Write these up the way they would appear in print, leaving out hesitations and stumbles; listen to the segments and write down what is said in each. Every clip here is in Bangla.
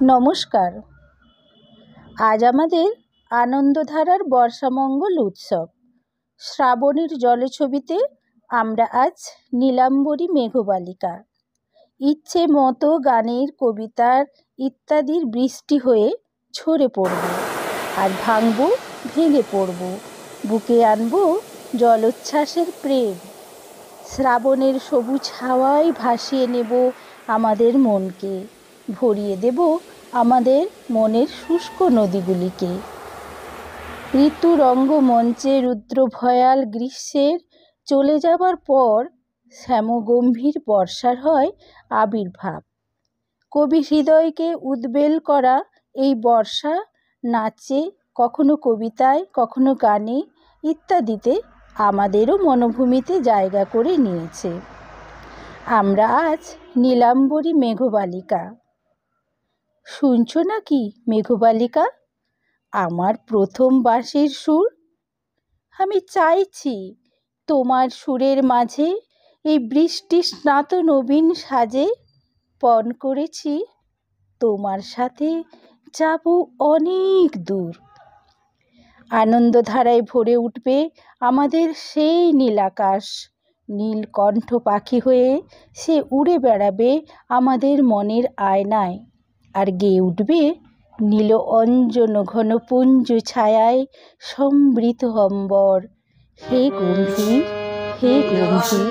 নমস্কার। আজ আমাদের আনন্দধারার বর্ষামঙ্গল উৎসব শ্রাবণীর জলছবিতে আমরা আজ নীলাম্বরী মেঘবালিকা ইচ্ছে মতো গানের, কবিতার ইত্যাদির বৃষ্টি হয়ে ঝরে পড়ব, আর ভেঙে পড়ব, বুকে আনব জলোচ্ছ্বাসের প্রেম। শ্রাবণের সবুজ হাওয়ায় ভাসিয়ে নেব আমাদের মনকে, ভরিয়ে দেব আমাদের মনের শুষ্ক নদীগুলিকে। ঋতু রঙ্গমঞ্চে রুদ্র ভয়াল গ্রীষ্মের চলে যাবার পর শ্যামগম্ভীর বর্ষার হয় আবির্ভাব। কবি হৃদয়কে উদ্বেল করা এই বর্ষা নাচে, কখনো কবিতায়, কখনো গানে ইত্যাদিতে আমাদেরও মনোভূমিতে জায়গা করে নিয়েছে। আমরা আজ নীলাম্বরী মেঘবালিকা। শুনছো নাকি মেঘবালিকা আমার প্রথম বাঁশির সুর? আমি চাইছি তোমার সুরের মাঝে এই বৃষ্টি স্নাত নবীন সাজে পণ করেছি তোমার সাথে যাব অনেক দূর। আনন্দধারায় ভরে উঠবে আমাদের সেই নীল আকাশ, নীলকণ্ঠ পাখি হয়ে সে উড়ে বেড়াবে আমাদের মনের আয়নায়, আর গেয়ে উঠবে নীল অঞ্জন ঘন পুঞ্জ ছায়ায় সমৃত অম্বর। হে গম্ভীর, হে গম্ভীর,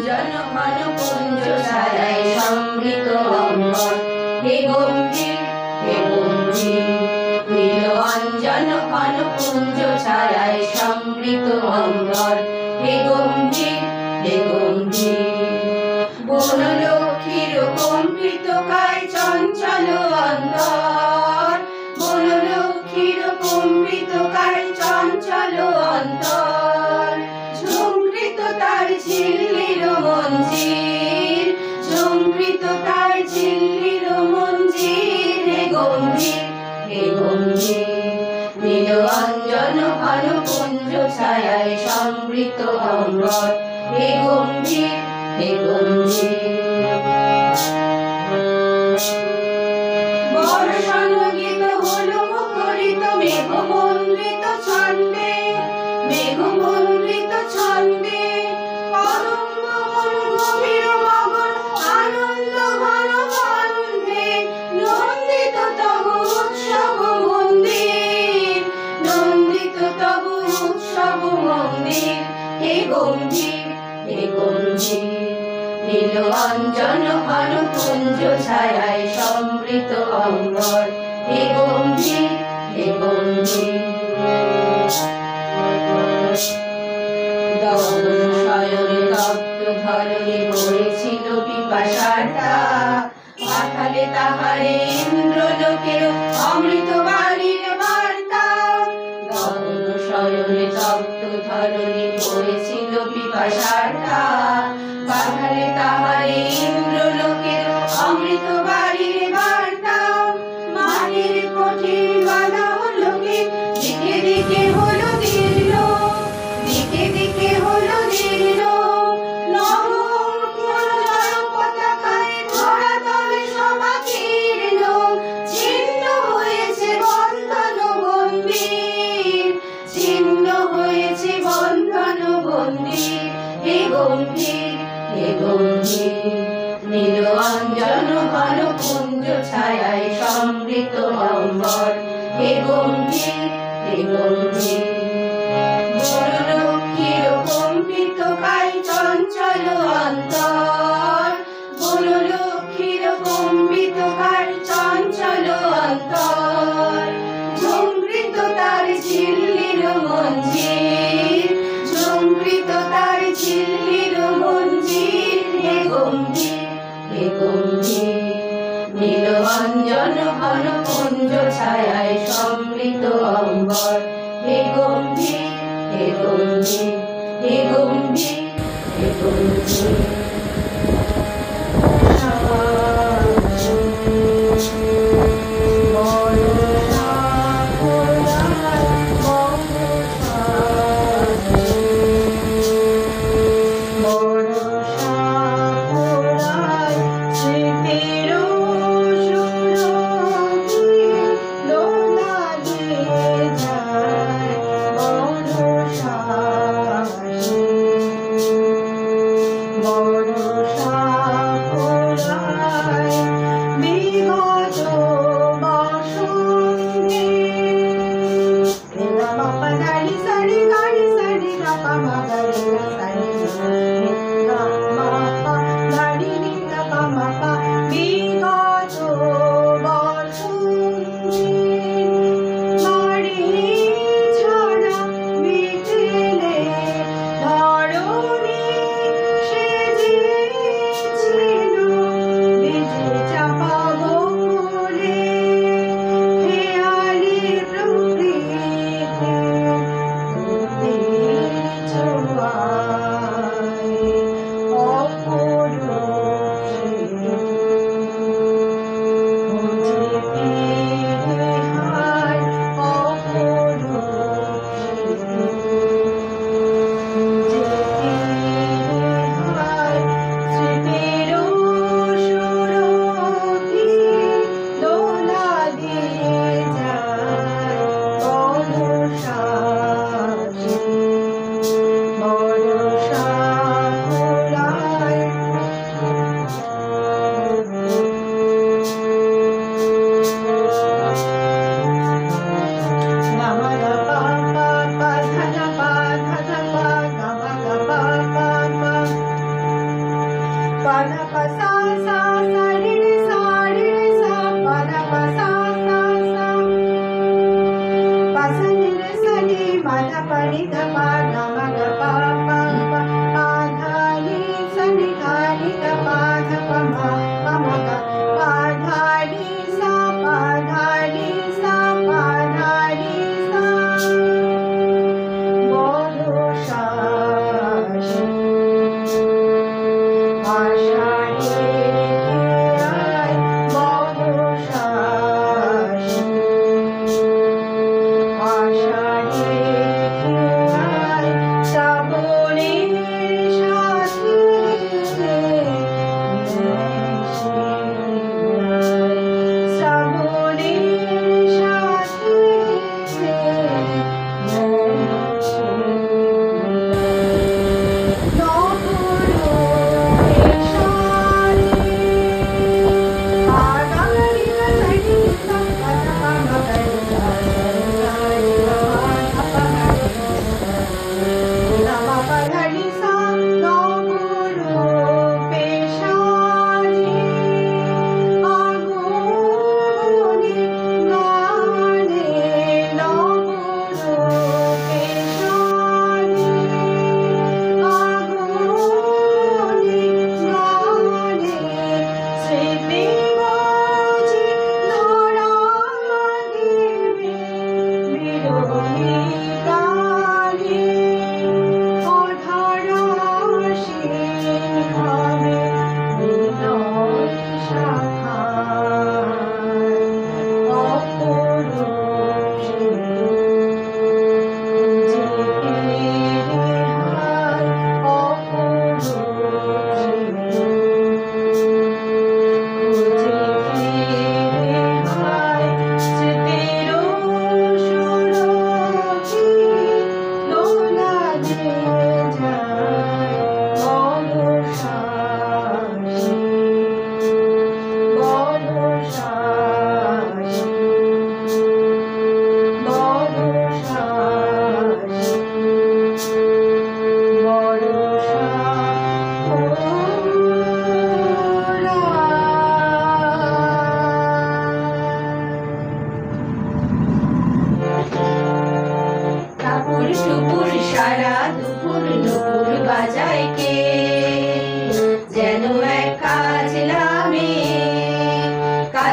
হে গম্ভীর, হে গম্ভীর, নীল অঞ্জন ঘন পুঞ্জ ছায়ায় সমৃত অম্বর। হে গম্ভীর, হে গম্ভীর, বনলক্ষ্মীর কম্পিত কায় চঞ্চল অন্তর, বনলক্ষ্মীর কম্পিত কায় চঞ্চল অন্তর, ঝুমৃত তার ঝিল্লির মঞ্জির, ঝুমৃত তার ঝিল্লির মঞ্জির। হে গম্ভীর, হে গম্ভীর, নীল অঞ্জন ঘন পুঞ্জ ছায়ায় সমৃত অম্বর। হে গম্ভীর, হে গম্ভীর, বর্ষণ গীত হলো মুখরিত মেঘমন্ডিত ছন্দে, মেঘমন্ডিত ছন্দে, কদম্ব মন গভীর মগন আনন্দ ঘন গন্ধে, নন্দিত তব উৎসব মন্দির, নন্দিত তব উৎসব মন্দির। হে গম্ভীর, হে গম্ভীর, নীল অঞ্জন ঘন পুঞ্জ ছায়ায় সমৃত অম্বর। হে গম্ভীর, হে গম্ভীর, শয়নে তপ্ত ধরণী পড়েছিল পিপাসার্তা, পাঠালে তাহারে ইন্দ্রলোকের অমৃত বাণীর বার্তা। গগন শয়নে তপ্ত ধরণী পড়েছিল পিপাসার্তা, পাঠালে তাহারে ইন্দ্রলোকের অমৃত বাণীর বার্তা। মাটির কঠিন বাধা লোকে দিকে দিকে হলো দীর্ণ, দিকে দিকে হলো দীর্ণ, নবঙ্কুর জড় পতাকায় ধরাতলে সমাকীর্ণ, ছিন্ন হয়েছে বন্ধন বন্দির, ছিন্ন হয়েছে বন্ধন বন্দির। হে গম্ভীর, হে গম্ভীর, নীল অঞ্জন ঘন পুঞ্জ ছায়ায় সমৃত অম্বর। হে গম্ভীর, হে গম্ভীর, বনলক্ষ্মীর কম্পিত কায় চঞ্চল অন্তর, বনলক্ষ্মীর কম্পিত কায় চঞ্চল অন্তর, ঝুমৃত তার ঝিল্লির মঞ্জির, ঝুমৃত তার ঝিল্লির মঞ্জির। হে গম্ভীর, হে গম্ভীর, নীল অঞ্জন ঘন পুঞ্জ ছায়ায় সমৃত অম্বর। হে গম্ভীর, হে গম্ভীর, হে গম্ভীর, হে গম্ভীর। স্মৃতির সুরভি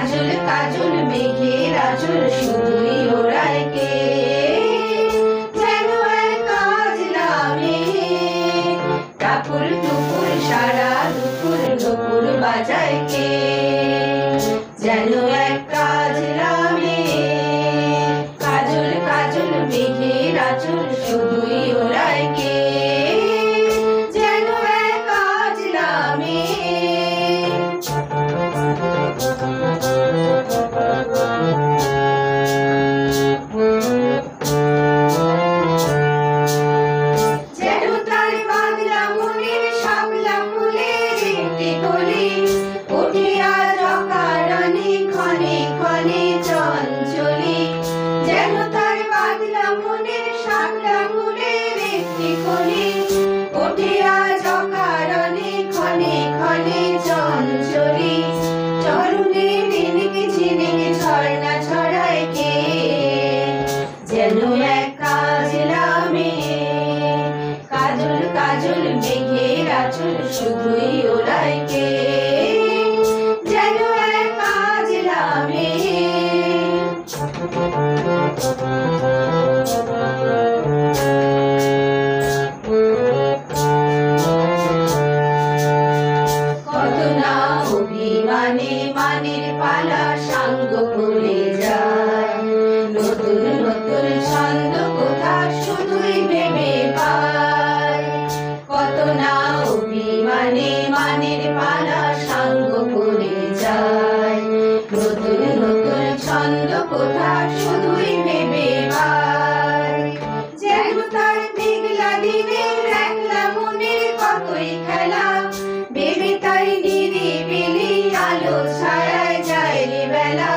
কাজল কাজল মেঘের আঁচল শুধুই ওড়ায় কে, যেন এক কাজলা মেয়ে। টাপুর টুপুর সারা দুপুর নুপুর বাজায় কে, যেন এক কাজলা মেয়ে। কাজল কাজল মেঘের আঁচল শুধুই ওড়ায় কে, যেন এক কাজলা মেয়ে। যেন তার বাদলা মনের শাপলা ফুলের একটি কলি, উঠিয়া জকারণে ক্ষণে ক্ষণে চঞ্চলি। যেন তার বাদলা মনের শাপলা ফুলের একটি কলি, উঠিয়া জকারণে ক্ষণে ক্ষণে চঞ্চলি। চরণে ঝিনিকে ঝিনিকে ঝর্ণা ছড়ায় কে, যেন এক কাজলা মেয়ে। কাজল কাজল মেঘের আঁচল শুধুই ওড়ায় কে, যেন এক কাজলা মেয়ে। কত না অভিমানে মানের পালা সাঙ্গ করে যায়, নতুন নতুন ছন্দ কোথা শুধুই ভেবে পায়। কত না অভিমানে মানের পালা সাঙ্গ করে যায়, নতুন নতুন ছন্দ কোথা শুধুই ভেবে পায়। যেন তার মেঘলা দিনের একলা মনের কতই খেলা, ভেবে তাই নিরিবিলি আলো ছায়ায় যায় রে বেলা।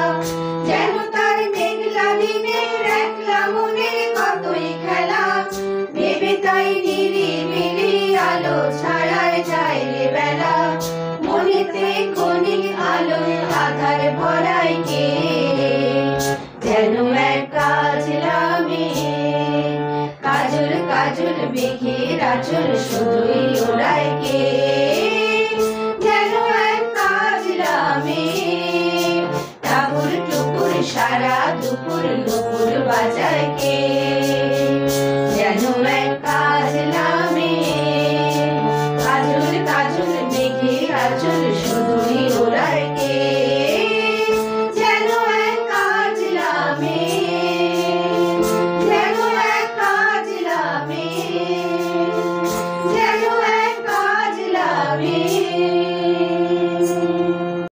যেন তার মেঘলা দিনের একলা মনের কতই খেলা, ভেবে তাই নিরিবিলি আলো ছায়ায় যায় রে বেলা। মনেতে ক্ষণিক আলোয় আধার ভরায় কে, যেন এক কাজলা মেয়ে। কাজল কাজল মেঘের আঁচল শুধুই ওড়ায় কে, যেন এক কাজলা মেয়ে। টাপুর টুপুর সারা দুপুর নুপুর বাজায় কে।